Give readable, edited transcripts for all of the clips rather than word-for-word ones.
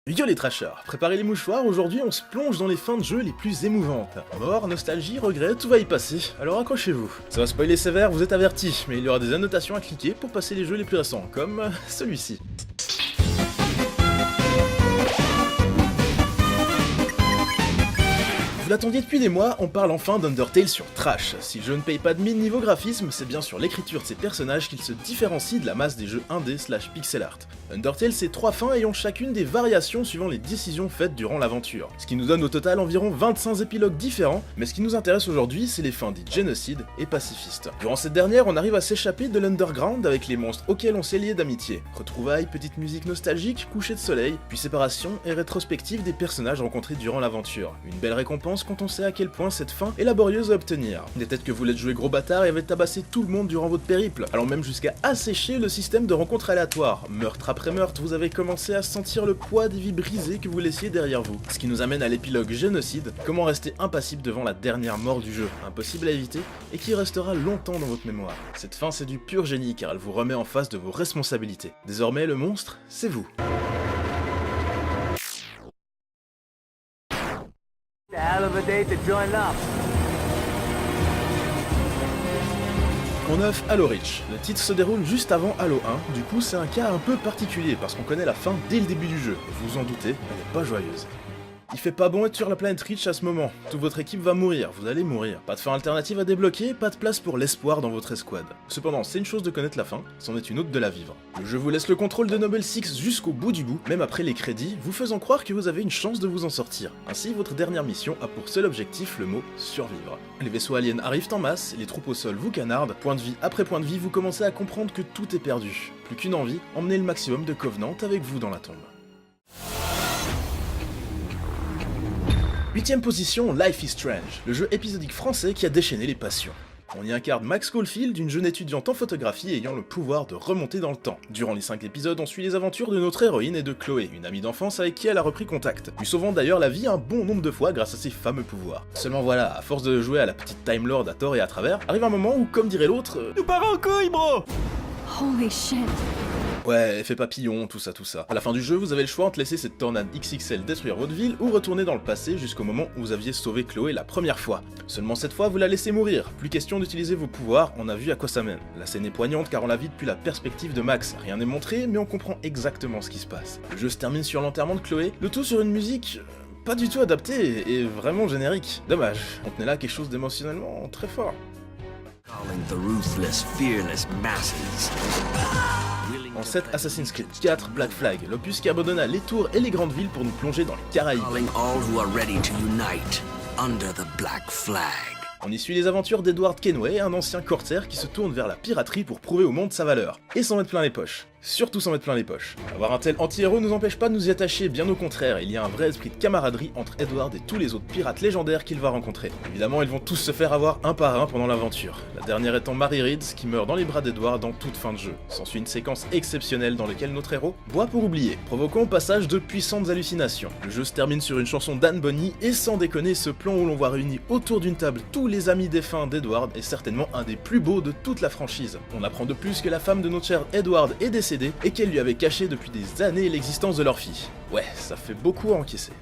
Yo les trashers, préparez les mouchoirs, aujourd'hui on se plonge dans les fins de jeu les plus émouvantes. Mort, nostalgie, regret, tout va y passer, alors accrochez-vous. Ça va spoiler sévère, vous êtes avertis, mais il y aura des annotations à cliquer pour passer les jeux les plus récents, comme celui-ci. Vous l'attendiez depuis des mois, on parle enfin d'Undertale sur Trash. Si le jeu ne paye pas de mine niveau graphisme, c'est bien sur l'écriture de ses personnages qu'il se différencie de la masse des jeux indé / pixel art. Undertale, c'est 3 fins ayant chacune des variations suivant les décisions faites durant l'aventure, ce qui nous donne au total environ 25 épilogues différents, mais ce qui nous intéresse aujourd'hui, c'est les fins dites génocide et pacifistes. Durant cette dernière, on arrive à s'échapper de l'underground avec les monstres auxquels on s'est lié d'amitié. Retrouvailles, petite musique nostalgique, coucher de soleil, puis séparation et rétrospective des personnages rencontrés durant l'aventure. Une belle récompense quand on sait à quel point cette fin est laborieuse à obtenir. Peut-être que vous l'êtes joué gros bâtard et avez tabassé tout le monde durant votre périple, allant même jusqu'à assécher le système de rencontres aléatoires. Meurtre après meurtre, vous avez commencé à sentir le poids des vies brisées que vous laissiez derrière vous. Ce qui nous amène à l'épilogue génocide, comment rester impassible devant la dernière mort du jeu, impossible à éviter, et qui restera longtemps dans votre mémoire. Cette fin c'est du pur génie car elle vous remet en face de vos responsabilités. Désormais le monstre, c'est vous. En 9, Halo Reach. Le titre se déroule juste avant Halo 1, du coup c'est un cas un peu particulier parce qu'on connaît la fin dès le début du jeu, et vous vous en doutez, elle n'est pas joyeuse. Il fait pas bon être sur la planète Reach à ce moment, toute votre équipe va mourir, vous allez mourir. Pas de fin alternative à débloquer, pas de place pour l'espoir dans votre escouade. Cependant, c'est une chose de connaître la fin, c'en est une autre de la vivre. Le jeu vous laisse le contrôle de Noble Six jusqu'au bout du bout, même après les crédits, vous faisant croire que vous avez une chance de vous en sortir. Ainsi, votre dernière mission a pour seul objectif le mot survivre. Les vaisseaux aliens arrivent en masse, les troupes au sol vous canardent, point de vie après point de vie, vous commencez à comprendre que tout est perdu. Plus qu'une envie, emmenez le maximum de Covenant avec vous dans la tombe. 8ème position, Life is Strange, le jeu épisodique français qui a déchaîné les passions. On y incarne Max Caulfield, une jeune étudiante en photographie ayant le pouvoir de remonter dans le temps. Durant les 5 épisodes, on suit les aventures de notre héroïne et de Chloé, une amie d'enfance avec qui elle a repris contact, lui sauvant d'ailleurs la vie un bon nombre de fois grâce à ses fameux pouvoirs. Seulement voilà, à force de jouer à la petite Time Lord à tort et à travers, arrive un moment où, comme dirait l'autre, nous part en couille, bro! Holy shit. Ouais, effet papillon, tout ça. À la fin du jeu, vous avez le choix entre laisser cette tornade XXL détruire votre ville ou retourner dans le passé jusqu'au moment où vous aviez sauvé Chloé la première fois. Seulement cette fois, vous la laissez mourir, plus question d'utiliser vos pouvoirs, on a vu à quoi ça mène. La scène est poignante car on la vit depuis la perspective de Max, rien n'est montré mais on comprend exactement ce qui se passe. Le jeu se termine sur l'enterrement de Chloé, le tout sur une musique pas du tout adaptée et vraiment générique. Dommage, on tenait là quelque chose d'émotionnellement très fort. The ruthless, fearless masses. En 7, Assassin's Creed 4, Black Flag, l'opus qui abandonna les tours et les grandes villes pour nous plonger dans les Caraïbes. Calling all who are ready to unite under the Black Flag. On y suit les aventures d'Edward Kenway, un ancien corsaire qui se tourne vers la piraterie pour prouver au monde sa valeur. Et s'en mettre plein les poches. Surtout s'en mettre plein les poches. Avoir un tel anti-héros nous empêche pas de nous y attacher, bien au contraire, il y a un vrai esprit de camaraderie entre Edward et tous les autres pirates légendaires qu'il va rencontrer. Évidemment, ils vont tous se faire avoir un par un pendant l'aventure. La dernière étant Mary Reeds, qui meurt dans les bras d'Edward dans toute fin de jeu. S'ensuit une séquence exceptionnelle dans laquelle notre héros boit pour oublier, provoquant au passage de puissantes hallucinations. Le jeu se termine sur une chanson d'Anne Bonny, et sans déconner, ce plan où l'on voit réunis autour d'une table tous les amis défunts d'Edward est certainement un des plus beaux de toute la franchise. On apprend de plus que la femme de notre cher Edward est décédée, et qu'elle lui avait caché depuis des années l'existence de leur fille. Ouais, ça fait beaucoup à encaisser.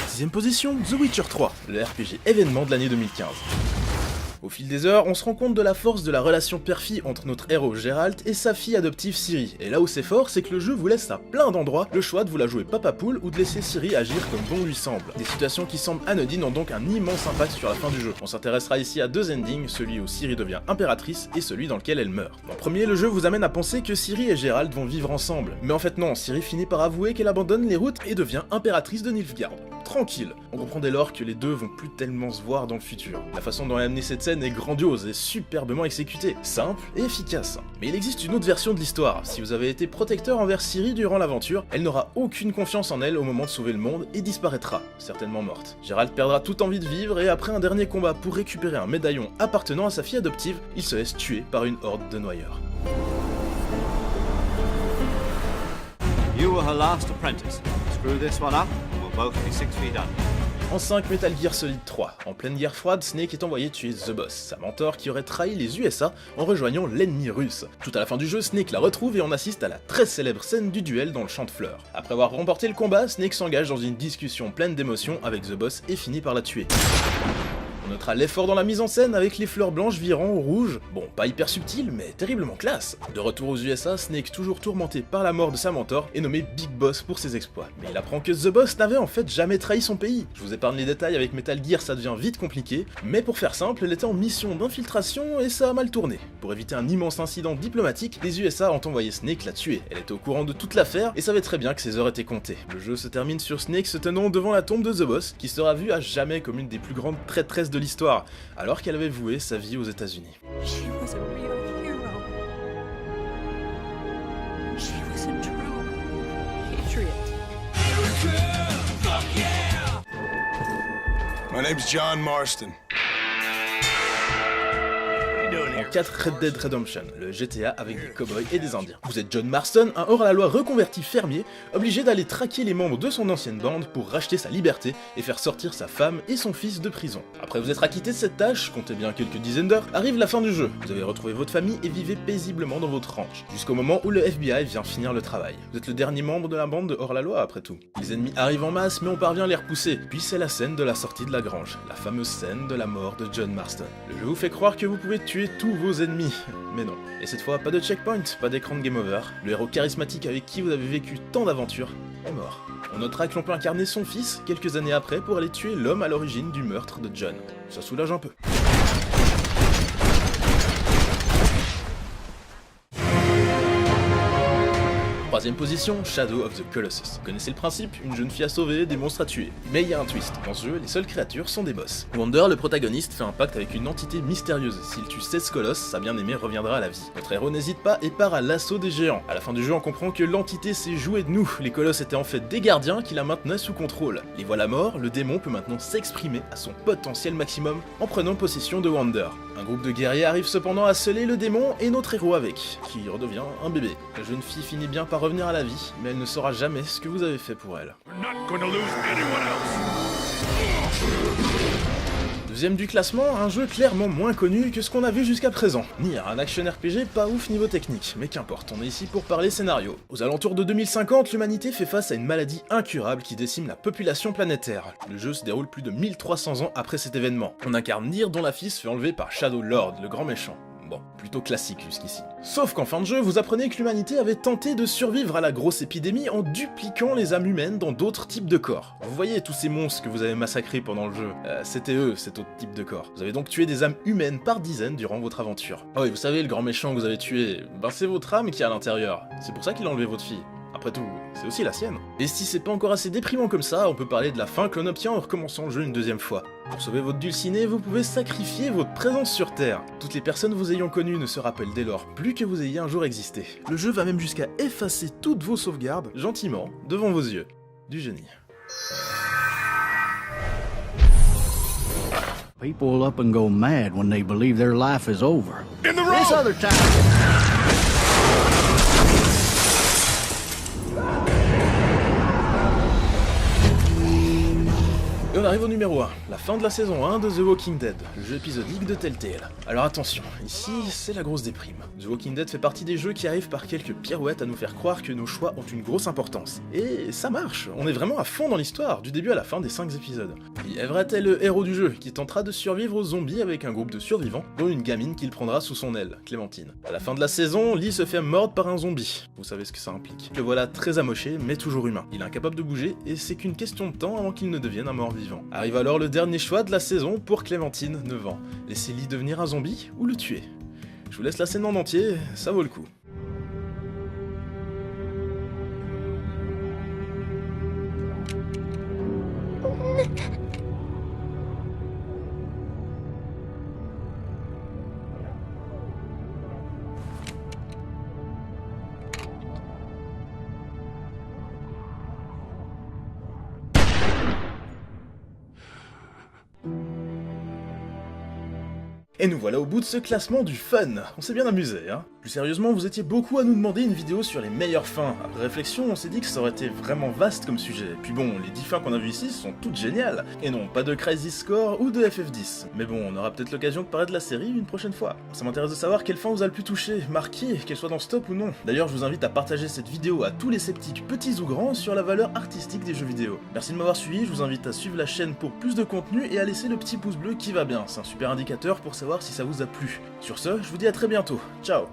Sixième position, The Witcher 3, le RPG événement de l'année 2015. Au fil des heures, on se rend compte de la force de la relation père-fille entre notre héros Geralt et sa fille adoptive Ciri. Et là où c'est fort, c'est que le jeu vous laisse à plein d'endroits le choix de vous la jouer papa poule ou de laisser Ciri agir comme bon lui semble. Des situations qui semblent anodines ont donc un immense impact sur la fin du jeu. On s'intéressera ici à 2 endings, celui où Ciri devient impératrice et celui dans lequel elle meurt. En premier, le jeu vous amène à penser que Ciri et Geralt vont vivre ensemble. Mais en fait non, Ciri finit par avouer qu'elle abandonne les routes et devient impératrice de Nilfgaard. Tranquille, on comprend dès lors que les deux vont plus tellement se voir dans le futur. La façon dont est amenée cette scène est grandiose et superbement exécutée, simple et efficace. Mais il existe une autre version de l'histoire. Si vous avez été protecteur envers Ciri durant l'aventure, elle n'aura aucune confiance en elle au moment de sauver le monde et disparaîtra, certainement morte. Geralt perdra toute envie de vivre et après un dernier combat pour récupérer un médaillon appartenant à sa fille adoptive, il se laisse tuer par une horde de noyeurs. You were her last apprentice. Screw this one up, and we'll both be 6 feet under. En 5, Metal Gear Solid 3. En pleine guerre froide, Snake est envoyé tuer The Boss, sa mentor qui aurait trahi les USA en rejoignant l'ennemi russe. Tout à la fin du jeu, Snake la retrouve et on assiste à la très célèbre scène du duel dans le champ de fleurs. Après avoir remporté le combat, Snake s'engage dans une discussion pleine d'émotions avec The Boss et finit par la tuer. On notera l'effort dans la mise en scène avec les fleurs blanches virant au rouge. Bon, pas hyper subtil, mais terriblement classe. De retour aux USA, Snake, toujours tourmenté par la mort de sa mentor, est nommé Big Boss pour ses exploits. Mais il apprend que The Boss n'avait en fait jamais trahi son pays. Je vous épargne les détails, avec Metal Gear ça devient vite compliqué, mais pour faire simple, elle était en mission d'infiltration et ça a mal tourné. Pour éviter un immense incident diplomatique, les USA ont envoyé Snake la tuer. Elle était au courant de toute l'affaire et savait très bien que ses heures étaient comptées. Le jeu se termine sur Snake se tenant devant la tombe de The Boss, qui sera vue à jamais comme une des plus grandes traîtresses de l'histoire, alors qu'elle avait voué sa vie aux États-Unis. She was a real hero. She was a true patriot. My name's John Marston. En 4, Red Dead Redemption, le GTA avec des cowboys et des indiens. Vous êtes John Marston, un hors-la-loi reconverti fermier, obligé d'aller traquer les membres de son ancienne bande pour racheter sa liberté et faire sortir sa femme et son fils de prison. Après vous être acquitté de cette tâche, comptez bien quelques dizaines d'heures, arrive la fin du jeu. Vous avez retrouvé votre famille et vivez paisiblement dans votre ranch, jusqu'au moment où le FBI vient finir le travail. Vous êtes le dernier membre de la bande de hors-la-loi après tout. Les ennemis arrivent en masse mais on parvient à les repousser, puis c'est la scène de la sortie de la grange, la fameuse scène de la mort de John Marston. Le jeu vous fait croire que vous pouvez tuer tous vos ennemis, mais non. Et cette fois, pas de checkpoint, pas d'écran de game over. Le héros charismatique avec qui vous avez vécu tant d'aventures est mort. On notera que l'on peut incarner son fils quelques années après pour aller tuer l'homme à l'origine du meurtre de John. Ça soulage un peu. Troisième position, Shadow of the Colossus. Vous connaissez le principe, une jeune fille à sauver, des monstres à tuer. Mais il y a un twist, dans ce jeu, les seules créatures sont des boss. Wander, le protagoniste, fait un pacte avec une entité mystérieuse. S'il tue 16 colosses, sa bien-aimée reviendra à la vie. Notre héros n'hésite pas et part à l'assaut des géants. À la fin du jeu, on comprend que l'entité s'est jouée de nous. Les colosses étaient en fait des gardiens qui la maintenaient sous contrôle. Les voilà morts, le démon peut maintenant s'exprimer à son potentiel maximum en prenant possession de Wander. Un groupe de guerriers arrive cependant à sceller le démon et notre héros avec, qui redevient un bébé. La jeune fille finit bien par revenir à la vie, mais elle ne saura jamais ce que vous avez fait pour elle. Deuxième du classement, un jeu clairement moins connu que ce qu'on a vu jusqu'à présent. Nier, un action RPG pas ouf niveau technique, mais qu'importe, on est ici pour parler scénario. Aux alentours de 2050, l'humanité fait face à une maladie incurable qui décime la population planétaire. Le jeu se déroule plus de 1300 ans après cet événement. On incarne Nier dont la fille se fait enlever par Shadow Lord, le grand méchant. Bon, plutôt classique jusqu'ici. Sauf qu'en fin de jeu, vous apprenez que l'humanité avait tenté de survivre à la grosse épidémie en dupliquant les âmes humaines dans d'autres types de corps. Vous voyez tous ces monstres que vous avez massacrés pendant le jeu, c'était eux, cet autre type de corps. Vous avez donc tué des âmes humaines par dizaines durant votre aventure. Oh et vous savez, le grand méchant que vous avez tué, ben c'est votre âme qui est à l'intérieur. C'est pour ça qu'il a enlevé votre fille. Après tout, c'est aussi la sienne. Et si c'est pas encore assez déprimant comme ça, on peut parler de la fin que l'on obtient en recommençant le jeu une deuxième fois. Pour sauver votre dulcinée, vous pouvez sacrifier votre présence sur Terre. Toutes les personnes vous ayant connues ne se rappellent dès lors plus que vous ayez un jour existé. Le jeu va même jusqu'à effacer toutes vos sauvegardes, gentiment, devant vos yeux. Du génie. People up and go mad when they believe their life is over. In the road! This other time. Et on arrive au numéro 1, la fin de la saison 1 de The Walking Dead, le jeu épisodique de Telltale. Alors attention, ici c'est la grosse déprime. The Walking Dead fait partie des jeux qui arrivent par quelques pirouettes à nous faire croire que nos choix ont une grosse importance. Et ça marche, on est vraiment à fond dans l'histoire, du début à la fin des 5 épisodes. Et Everett est le héros du jeu, qui tentera de survivre aux zombies avec un groupe de survivants, dont une gamine qu'il prendra sous son aile, Clémentine. À la fin de la saison, Lee se fait mordre par un zombie. Vous savez ce que ça implique. Le voilà très amoché, mais toujours humain. Il est incapable de bouger, et c'est qu'une question de temps avant qu'il ne devienne un mort-vivant. Arrive alors le dernier choix de la saison pour Clémentine, 9 ans. Laisser Lee devenir un zombie ou le tuer? Je vous laisse la scène en entier, ça vaut le coup. Et nous voilà au bout de ce classement du fun. On s'est bien amusé, hein. Plus sérieusement, vous étiez beaucoup à nous demander une vidéo sur les meilleures fins. Après réflexion, on s'est dit que ça aurait été vraiment vaste comme sujet. Puis bon, les 10 fins qu'on a vues ici sont toutes géniales. Et non, pas de Crisis Core ou de FF10. Mais bon, on aura peut-être l'occasion de parler de la série une prochaine fois. Ça m'intéresse de savoir quelle fin vous a le plus touché, marqué, qu'elle soit dans ce top ou non. D'ailleurs, je vous invite à partager cette vidéo à tous les sceptiques, petits ou grands, sur la valeur artistique des jeux vidéo. Merci de m'avoir suivi, je vous invite à suivre la chaîne pour plus de contenu et à laisser le petit pouce bleu qui va bien. C'est un super indicateur pour savoir si ça vous a plu. Sur ce, je vous dis à très bientôt. Ciao.